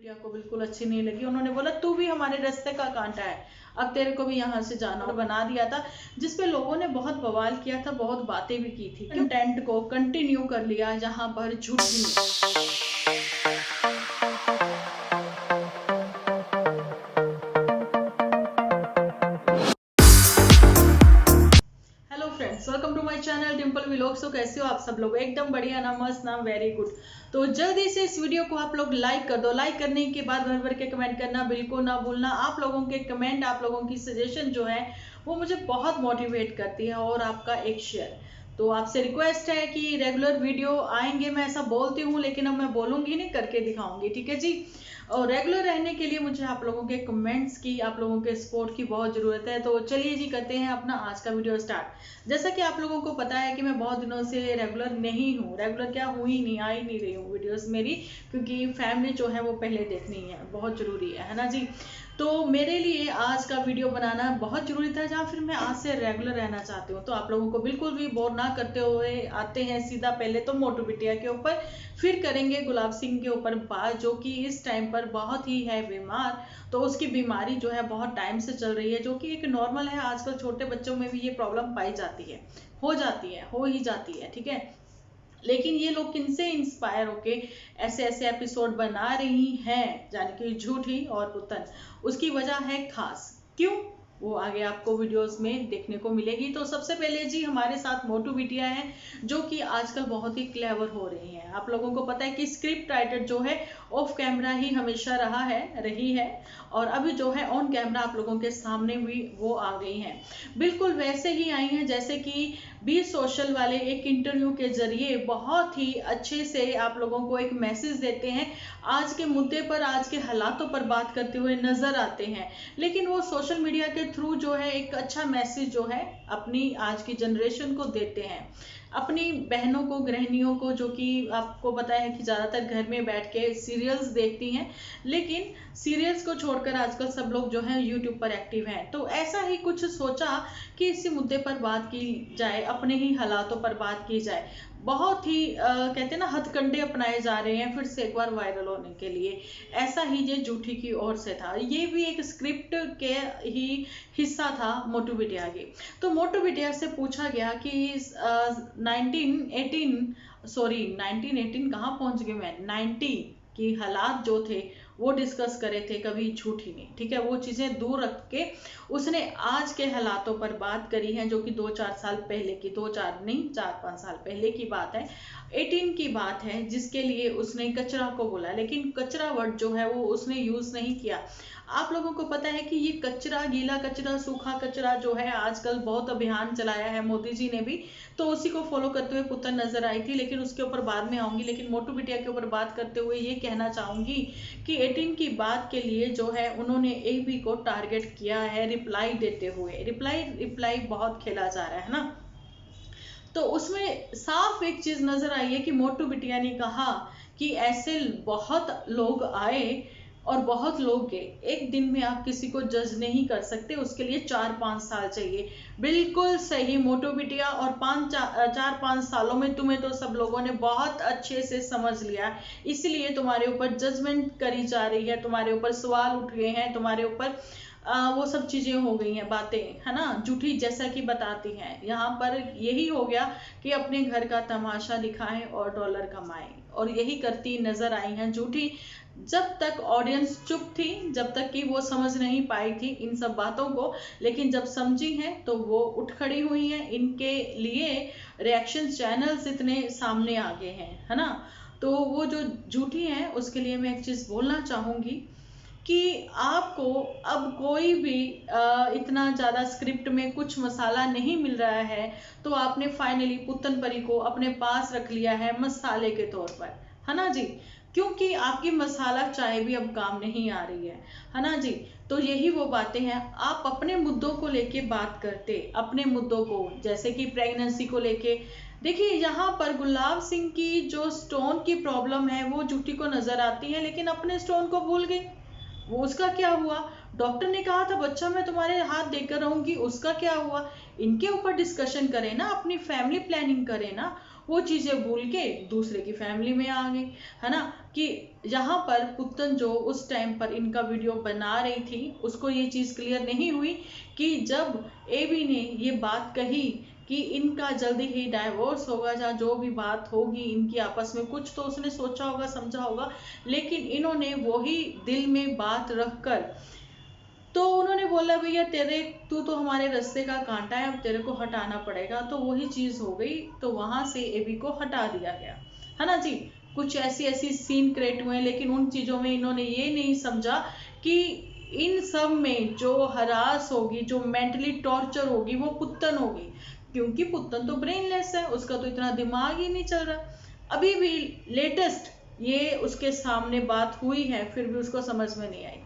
बिटिया को बिल्कुल अच्छी नहीं लगी। उन्होंने बोला तू भी हमारे रास्ते का कांटा है, अब तेरे को भी यहाँ से जाना। बना दिया था जिसपे लोगों ने बहुत बवाल किया था, बहुत बातें भी की थी। कंटेंट को कंटिन्यू कर लिया जहाँ पर झूठ ही friends, welcome to my channel Dimple vlogs. तो कैसे हो आप सब लोग? एकदम बढ़िया ना, मस्त ना, वेरी गुड। तो जल्दी से इस वीडियो को आप लोग लाइक कर दो। लाइक करने के बाद भर भर के कमेंट करना बिल्कुल ना भूलना। आप लोगों के कमेंट, आप लोगों की सजेशन जो है वो मुझे बहुत मोटिवेट करती है, और आपका एक शेयर। तो आपसे रिक्वेस्ट है कि रेगुलर वीडियो आएंगे, मैं ऐसा बोलती हूँ लेकिन अब मैं बोलूंगी नहीं, करके दिखाऊंगी, ठीक है जी। और रेगुलर रहने के लिए मुझे आप लोगों के कमेंट्स की, आप लोगों के सपोर्ट की बहुत ज़रूरत है। तो चलिए जी, करते हैं अपना आज का वीडियो स्टार्ट। जैसा कि आप लोगों को पता है कि मैं बहुत दिनों से रेगुलर नहीं हूँ, रेगुलर क्या हूँ ही नहीं, आ ही नहीं रही हूँ वीडियोस मेरी, क्योंकि फैमिली जो है वो पहले देखनी है, बहुत ज़रूरी है ना जी। तो मेरे लिए आज का वीडियो बनाना बहुत ज़रूरी था, जहाँ फिर मैं आज से रेगुलर रहना चाहती हूँ। तो आप लोगों को बिल्कुल भी बोर ना करते हुए आते हैं सीधा पहले तो मोटू बिटिया के ऊपर, फिर करेंगे गुलाब सिंह के ऊपर बात, जो कि इस टाइम पर बहुत ही है बीमार। तो उसकी बीमारी जो है बहुत टाइम से चल रही है, जो कि एक नॉर्मल है। आजकल छोटे बच्चों में भी ये प्रॉब्लम पाई जाती है, हो ही जाती है, ठीक है। लेकिन ये लोग किनसे इंस्पायर होके ऐसे ऐसे एपिसोड बना रही हैं, यानी कि झूठी और पुतन। उसकी वजह है खास, क्यों, वो आगे आपको वीडियोस में देखने को मिलेगी। तो सबसे पहले जी हमारे साथ मोटू बिटिया है, जो कि आजकल बहुत ही क्लेवर हो रही हैं। आप लोगों को पता है कि स्क्रिप्ट राइटर जो है ऑफ कैमरा ही हमेशा रही है, और अभी जो है ऑन कैमरा आप लोगों के सामने भी वो आ गई हैं। बिल्कुल वैसे ही आई हैं जैसे कि बी सोशल वाले एक इंटरव्यू के जरिए बहुत ही अच्छे से आप लोगों को एक मैसेज देते हैं, आज के मुद्दे पर, आज के हालातों पर बात करते हुए नजर आते हैं। लेकिन वो सोशल मीडिया के थ्रू जो है एक अच्छा मैसेज जो है अपनी आज की जनरेशन को देते हैं, अपनी बहनों को, गृहिणियों को, जो कि आपको पता है कि ज़्यादातर घर में बैठ के सीरियल्स देखती हैं, लेकिन सीरियल्स को छोड़कर आजकल सब लोग जो हैं यूट्यूब पर एक्टिव हैं। तो ऐसा ही कुछ सोचा कि इसी मुद्दे पर बात की जाए, अपने ही हालातों पर बात की जाए। बहुत ही कहते हैं ना, हथकंडे अपनाए जा रहे हैं फिर से एक बार वायरल होने के लिए। ऐसा ही ये झूठी की ओर से था, ये भी एक स्क्रिप्ट के ही हिस्सा था मोटू बिटिया की। तो मोटू बिटिया से पूछा गया कि 1918 कहाँ पहुंच गई मैं, 90 की हालात जो थे वो डिस्कस करे थे, कभी झूठी नहीं, ठीक है। वो चीजें दूर रख के उसने आज के हालातों पर बात करी है, जो कि 2-4 साल पहले की, 2-4 नहीं, 4-5 साल पहले की बात है, 18 की बात है, जिसके लिए उसने कचरा को बोला। लेकिन कचरा वर्ड जो है वो उसने यूज नहीं किया। आप लोगों को पता है कि ये कचरा, गीला कचरा, सूखा कचरा जो है आजकल बहुत अभियान चलाया है मोदी जी ने भी, तो उसी को फॉलो करते हुए पुतन नजर आई थी, लेकिन उसके ऊपर बाद में आऊंगी। लेकिन मोटू बिटिया के ऊपर बात करते हुए ये कहना चाहूंगी कि 18 की बात के लिए जो है उन्होंने एबी को टारगेट किया है, रिप्लाई देते हुए। रिप्लाई बहुत खेला जा रहा है ना, तो उसमें साफ एक चीज नजर आई है कि मोटू बिटिया ने कहा कि ऐसे बहुत लोग आए और बहुत लोग गए, एक दिन में आप किसी को जज नहीं कर सकते, उसके लिए 4-5 साल चाहिए। बिल्कुल सही मोटू बिटिया, और 4-5 सालों में तुम्हें तो सब लोगों ने बहुत अच्छे से समझ लिया, इसलिए तुम्हारे ऊपर जजमेंट करी जा रही है, तुम्हारे ऊपर सवाल उठ गए हैं, तुम्हारे ऊपर वो सब चीजें हो गई हैं, बातें, है ना, झूठी जैसा कि बताती हैं। यहाँ पर यही हो गया कि अपने घर का तमाशा दिखाएं और डॉलर कमाएं, और यही करती नजर आई हैं झूठी। जब तक ऑडियंस चुप थी, जब तक कि वो समझ नहीं पाई थी इन सब बातों को, लेकिन जब समझी हैं तो वो उठ खड़ी हुई हैं। इनके लिए रिएक्शन चैनल्स इतने सामने आ गए हैं, है ना। तो वो जो झूठी हैं उसके लिए मैं एक चीज बोलना चाहूंगी कि आपको अब कोई भी इतना ज्यादा स्क्रिप्ट में कुछ मसाला नहीं मिल रहा है, तो आपने फाइनली पुतन परी को अपने पास रख लिया है मसाले के तौर पर, है ना जी। क्योंकि आपकी मसाला चाय भी अब काम नहीं आ रही है ना जी। तो यही वो बातें हैं, आप अपने मुद्दों को लेके बात करते, अपने मुद्दों को, जैसे कि प्रेगनेंसी को लेके। देखिए यहाँ पर गुलाब सिंह की जो स्टोन की प्रॉब्लम है वो झूठी को नजर आती है, लेकिन अपने स्टोन को भूल गई। वो उसका क्या हुआ, डॉक्टर ने कहा था बच्चा मैं तुम्हारे हाथ देकर रहूंगी, उसका क्या हुआ। इनके ऊपर डिस्कशन करें ना, अपनी फैमिली प्लानिंग करें ना। वो चीजें भूल के दूसरे की फैमिली में आ गई, है ना। कि यहाँ पर पुत्तन जो उस टाइम पर इनका वीडियो बना रही थी उसको ये चीज़ क्लियर नहीं हुई कि जब एबी ने ये बात कही कि इनका जल्दी ही डाइवोर्स होगा, या जो भी बात होगी इनकी आपस में, कुछ तो उसने सोचा होगा, समझा होगा, लेकिन इन्होंने वही दिल में बात रखकर तो उन्होंने बोला भैया तू तो हमारे रास्ते का कांटा है, अब तेरे को हटाना पड़ेगा। तो वही चीज हो गई, तो वहां से एबी को हटा दिया गया, है ना जी। कुछ ऐसी ऐसी सीन क्रिएट हुए, लेकिन उन चीजों में इन्होंने ये नहीं समझा कि इन सब में जो हरास होगी, जो मेंटली टॉर्चर होगी, वो पुत्तन होगी, क्योंकि पुत्तन तो ब्रेनलेस है, उसका तो इतना दिमाग ही नहीं चल रहा। अभी भी लेटेस्ट ये उसके सामने बात हुई है, फिर भी उसको समझ में नहीं आई।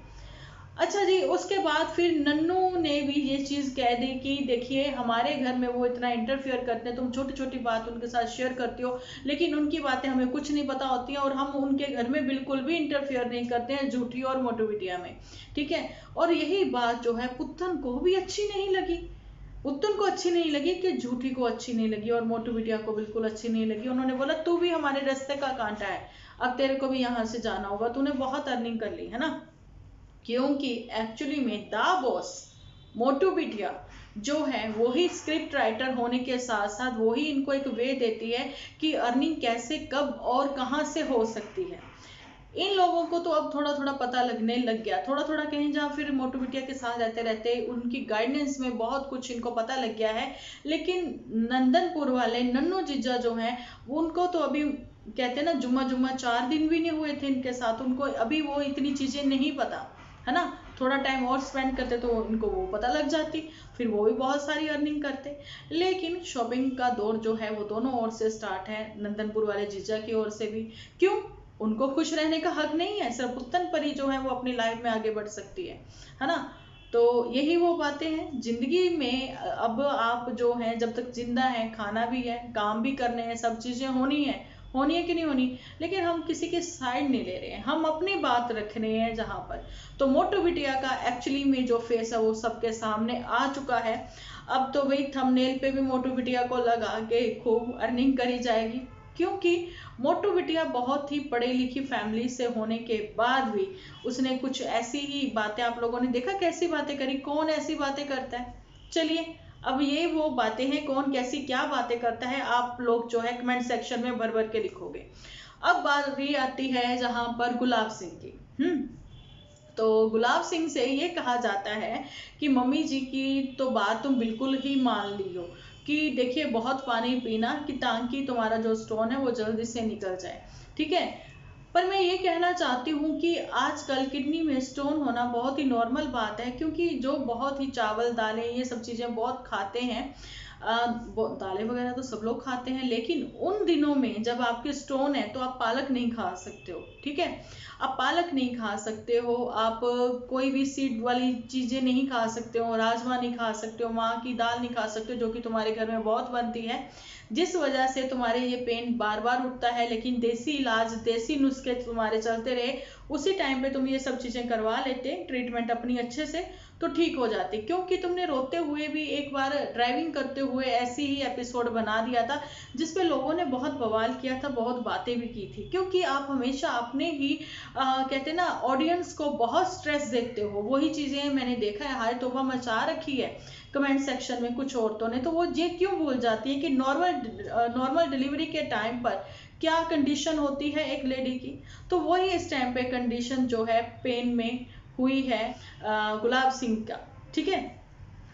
अच्छा जी, उसके बाद फिर नन्नू ने भी ये चीज कह दी कि देखिए हमारे घर में वो इतना इंटरफियर करते हैं, तुम छोटी छोटी बात उनके साथ शेयर करती हो, लेकिन उनकी बातें हमें कुछ नहीं पता होती हैं, और हम उनके घर में बिल्कुल भी इंटरफियर नहीं करते हैं, झूठी और मोटू बिटिया में, ठीक है। और यही बात जो है पुत्तन को भी अच्छी नहीं लगी, पुत्तन को अच्छी नहीं लगी, कि झूठी को अच्छी नहीं लगी और मोटू बिटिया को बिल्कुल अच्छी नहीं लगी। उन्होंने बोला तू भी हमारे रास्ते का कांटा है, अब तेरे को भी यहाँ से जाना होगा, तूने बहुत अर्निंग कर ली है ना। क्योंकि एक्चुअली में दा बॉस मोटू बिटिया जो है वही स्क्रिप्ट राइटर होने के साथ साथ वही इनको एक वे देती है कि अर्निंग कैसे, कब और कहां से हो सकती है। इन लोगों को तो अब थोड़ा थोड़ा पता लगने लग गया, थोड़ा थोड़ा कहीं, जहाँ फिर मोटू बिटिया के साथ रहते रहते उनकी गाइडेंस में बहुत कुछ इनको पता लग गया है। लेकिन नंदनपुर वाले नन्नू जीजा जो हैं, उनको तो अभी कहते हैं ना, जुम्मा जुम्मा 4 दिन भी नहीं हुए थे इनके साथ, उनको अभी वो इतनी चीजें नहीं पता, है ना। थोड़ा टाइम और स्पेंड करते तो इनको वो पता लग जाती, फिर वो भी बहुत सारी अर्निंग करते। लेकिन शॉपिंग का दौर जो है वो दोनों ओर से स्टार्ट है, नंदनपुर वाले जीजा की ओर से भी। क्यों? उनको खुश रहने का हक नहीं है, सिर्फ पुत्तन पर ही जो है वो अपनी लाइफ में आगे बढ़ सकती है ना। तो यही वो बातें हैं जिंदगी में। अब आप जो है जब तक जिंदा है, खाना भी है, काम भी करने हैं, सब चीजें होनी है कि नहीं होनी, लेकिन हम किसी के साइड नहीं ले रहे हैं, हम अपनी बात रख रहे हैं जहां पर। तो मोटू बिटिया का एक्चुअली में जो फेस है वो सबके सामने आ चुका है। अब तो भाई थंबनेल पे भी मोटू बिटिया को लगा के खूब अर्निंग करी जाएगी, क्योंकि मोटू बिटिया बहुत ही पढ़ी लिखी फैमिली से होने के बाद भी उसने कुछ ऐसी ही बातें, आप लोगों ने देखा कैसी बातें करी, कौन ऐसी बातें करता है। चलिए अब ये वो बातें हैं, कौन कैसी क्या बातें करता है, आप लोग जो है कमेंट सेक्शन में भर भर के लिखोगे। अब बात ये आती है जहां पर गुलाब सिंह की। तो गुलाब सिंह से ये कहा जाता है कि मम्मी जी की तो बात तुम बिल्कुल ही मान ली हो, कि देखिए बहुत पानी पीना कि ताकि तुम्हारा जो स्टोन है वो जल्दी से निकल जाए, ठीक है। पर मैं ये कहना चाहती हूँ कि आजकल किडनी में स्टोन होना बहुत ही नॉर्मल बात है, क्योंकि जो बहुत ही चावल दालें ये सब चीज़ें बहुत खाते हैं, दालें वगैरह तो सब लोग खाते हैं, लेकिन उन दिनों में जब आपके स्टोन है तो आप पालक नहीं खा सकते हो, ठीक है। आप पालक नहीं खा सकते हो, आप कोई भी सीड वाली चीज़ें नहीं खा सकते हो, राजमा नहीं खा सकते हो, माँ की दाल नहीं खा सकते हो, जो कि तुम्हारे घर में बहुत बनती है, जिस वजह से तुम्हारे ये पेन बार बार उठता है। लेकिन देसी इलाज, देसी नुस्खे तुम्हारे चलते रहे, उसी टाइम पे तुम ये सब चीज़ें करवा लेते, ट्रीटमेंट अपनी अच्छे से, तो ठीक हो जाती। क्योंकि तुमने रोते हुए भी एक बार ड्राइविंग करते हुए ऐसी ही एपिसोड बना दिया था, जिसपे लोगों ने बहुत बवाल किया था, बहुत बातें भी की थी, क्योंकि आप हमेशा अपने ही कहते ना ऑडियंस को बहुत स्ट्रेस देते हो। वही चीज़ें मैंने देखा है, हाय तौबा मचा रखी है कमेंट सेक्शन में कुछ औरतों ने। तो वो ये क्यों भूल जाती है कि नॉर्मल डिलीवरी के टाइम पर क्या कंडीशन होती है एक लेडी की, तो वही इस टाइम पे कंडीशन जो है पेन में हुई है गुलाब सिंह का, ठीक है।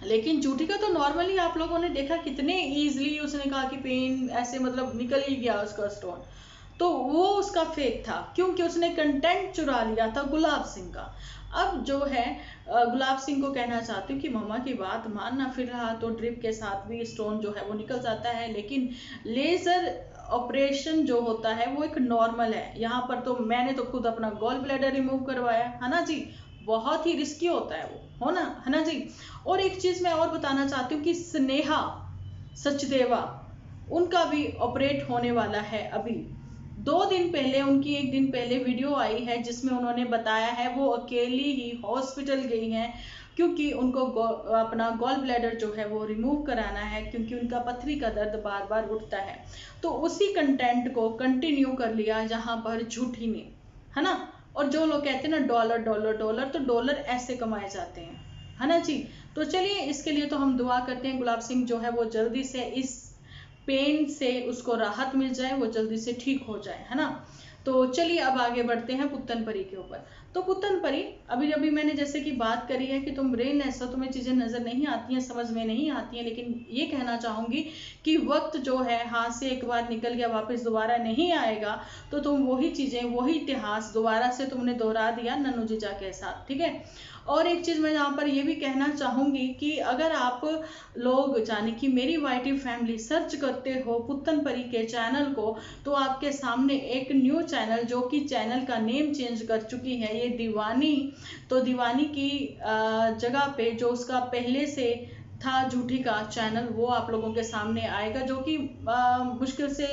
लेकिन जूठी का तो नॉर्मली आप लोगों ने देखा कितने इजीली उसने कहा कि पेन ऐसे मतलब निकल ही गया उसका स्टोन, तो वो उसका फेक था, क्योंकि उसने कंटेंट चुरा लिया था गुलाब सिंह का। अब जो है गुलाब सिंह को कहना चाहती हूँ कि मम्मा की बात मानना, फिर रहा तो ड्रिप के साथ भी स्टोन जो है वो निकल जाता है, लेकिन लेजर ऑपरेशन जो होता है वो एक नॉर्मल है। यहाँ पर तो मैंने तो खुद अपना गॉल ब्लैडर रिमूव करवाया है ना जी, बहुत ही रिस्की होता है वो, हो ना, है ना जी। और एक चीज मैं और बताना चाहती हूँ कि स्नेहा सचदेवा उनका भी ऑपरेट होने वाला है अभी 2 दिन पहले। उनकी 1 दिन पहले वीडियो आई है जिसमें उन्होंने बताया है वो अकेली ही हॉस्पिटल गई हैं, क्योंकि उनको अपना गॉल ब्लैडर जो है वो रिमूव कराना है, क्योंकि उनका पथरी का दर्द बार बार उठता है। तो उसी कंटेंट को कंटिन्यू कर लिया जहां पर झूठी ने, है ना। और जो लोग कहते हैं ना डॉलर डॉलर डॉलर, तो डॉलर ऐसे कमाए जाते हैं, है ना जी। तो चलिए इसके लिए तो हम दुआ करते हैं गुलाब सिंह जो है वो जल्दी से इस पेन से उसको राहत मिल जाए, वो जल्दी से ठीक हो जाए, है ना। तो चलिए अब आगे बढ़ते हैं पुत्तन परी के ऊपर। तो पुत्तन परी, अभी अभी मैंने जैसे कि बात करी है कि तुम ब्रेनलेस हो, तुम्हें चीजें नजर नहीं आती हैं, समझ में नहीं आती हैं, लेकिन ये कहना चाहूंगी कि वक्त जो है हाथ से एक बार निकल गया, वापस दोबारा नहीं आएगा। तो तुम वही चीजें, वही इतिहास दोबारा से तुमने दोहरा दिया नन्नू जीजा के साथ, ठीक है। और एक चीज मैं यहाँ पर ये भी कहना चाहूंगी कि अगर आप लोग यानी कि मेरी वाईटी फैमिली सर्च करते हो पुत्तन परी के चैनल को, तो आपके सामने एक न्यू चैनल, जो कि चैनल का नेम चेंज कर चुकी है, ये दीवानी। तो दीवानी की जगह पे जो उसका पहले से था झूठी का चैनल, वो आप लोगों के सामने आएगा, जो कि मुश्किल से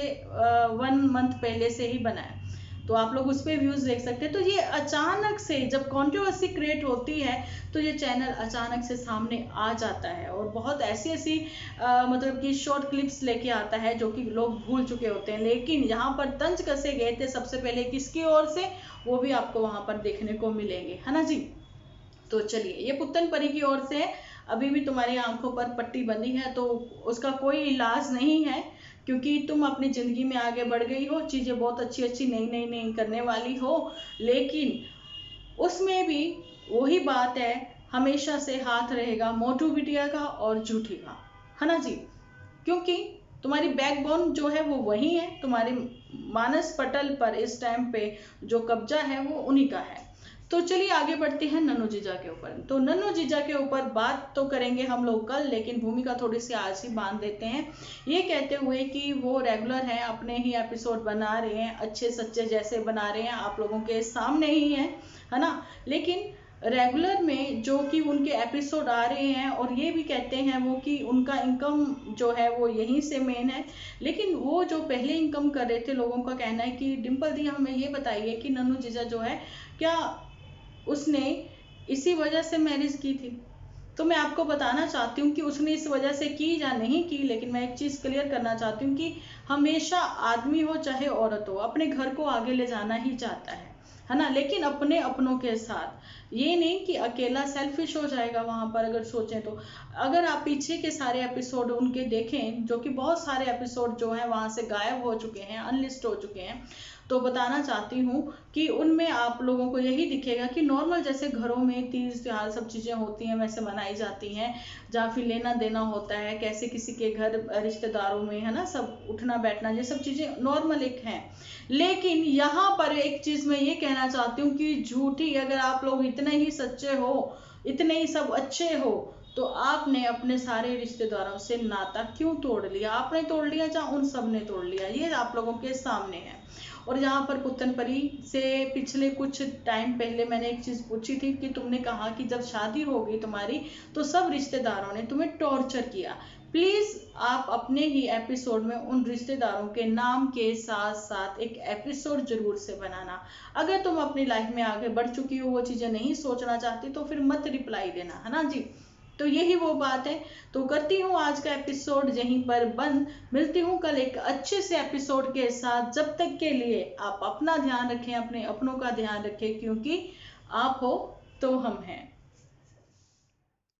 1 मंथ पहले से ही बना है। तो आप लोग उस पर व्यूज देख सकते हैं। तो ये अचानक से जब कंट्रोवर्सी क्रिएट होती है, तो ये चैनल अचानक से सामने आ जाता है और बहुत ऐसी ऐसी मतलब कि शॉर्ट क्लिप्स लेके आता है जो कि लोग भूल चुके होते हैं। लेकिन यहाँ पर तंज कसे गए थे सबसे पहले किसकी ओर से, वो भी आपको वहां पर देखने को मिलेंगे, है ना जी। तो चलिए, ये पुत्तन परी की ओर से अभी भी तुम्हारी आंखों पर पट्टी बंधी है, तो उसका कोई इलाज नहीं है, क्योंकि तुम अपनी जिंदगी में आगे बढ़ गई हो, चीजें बहुत अच्छी अच्छी नई नई नई करने वाली हो। लेकिन उसमें भी वही बात है, हमेशा से हाथ रहेगा मोटू बिटिया का और झूठी का, है ना जी। क्योंकि तुम्हारी बैकबोन जो है वो वही है, तुम्हारे मानस पटल पर इस टाइम पे जो कब्जा है वो उन्हीं का है। तो चलिए आगे बढ़ते हैं नन्नू जीजा के ऊपर। तो नन्नू जीजा के ऊपर बात तो करेंगे हम लोग कल, लेकिन भूमिका थोड़ी सी आज ही बांध देते हैं, ये कहते हुए कि वो रेगुलर हैं, अपने ही एपिसोड बना रहे हैं, अच्छे सच्चे जैसे बना रहे हैं, आप लोगों के सामने ही है ना। लेकिन रेगुलर में जो कि उनके एपिसोड आ रहे हैं, और ये भी कहते हैं वो कि उनका इनकम जो है वो यहीं से मेन है। लेकिन वो जो पहले इनकम कर रहे थे, लोगों का कहना है कि डिम्पल दी हमें ये बताइए कि नन्नू जीजा जो है, क्या उसने इसी वजह से मैरिज की थी? तो मैं आपको बताना चाहती हूँ कि उसने इस वजह से की या नहीं की, लेकिन मैं एक चीज क्लियर करना चाहती हूँ कि हमेशा आदमी हो चाहे औरत हो, अपने घर को आगे ले जाना ही चाहता है ना। लेकिन अपने अपनों के साथ, ये नहीं कि अकेला सेल्फिश हो जाएगा वहां पर। अगर सोचें तो अगर आप पीछे के सारे एपिसोड उनके देखें, जो कि बहुत सारे एपिसोड जो हैं वहां से गायब हो चुके हैं, अनलिस्ट हो चुके हैं, तो बताना चाहती हूँ कि उनमें आप लोगों को यही दिखेगा कि नॉर्मल जैसे घरों में तीज त्योहार सब चीजें होती हैं वैसे मनाई जाती हैं, जहाँ फिर लेना देना होता है, कैसे किसी के घर रिश्तेदारों में, है ना, सब उठना बैठना, ये सब चीजें नॉर्मल एक हैं। लेकिन यहाँ पर एक चीज मैं ये कहना चाहती हूँ कि झूठी, अगर आप लोग इतने ही सच्चे हो, इतने ही सब अच्छे हो, तो आपने अपने सारे रिश्तेदारों से नाता क्यों तोड़ लिया? आपने तोड़ लिया या उन सब ने तोड़ लिया? ये आप लोगों के सामने है। और यहाँ पर पुत्तन परी से पिछले कुछ टाइम पहले मैंने एक चीज पूछी थी कि तुमने कहा कि जब शादी हो गई तुम्हारी, तो सब रिश्तेदारों ने तुम्हें टॉर्चर किया। प्लीज आप अपने ही एपिसोड में उन रिश्तेदारों के नाम के साथ साथ एक एपिसोड जरूर से बनाना। अगर तुम अपनी लाइफ में आगे बढ़ चुकी हो, वो चीजें नहीं सोचना चाहती, तो फिर मत रिप्लाई देना, है ना जी। तो यही वो बात है। तो करती हूँ आज का एपिसोड यहीं पर बंद, मिलती हूँ कल एक अच्छे से एपिसोड के साथ। जब तक के लिए आप अपना ध्यान रखें, अपने अपनों का ध्यान रखें, क्योंकि आप हो तो हम हैं।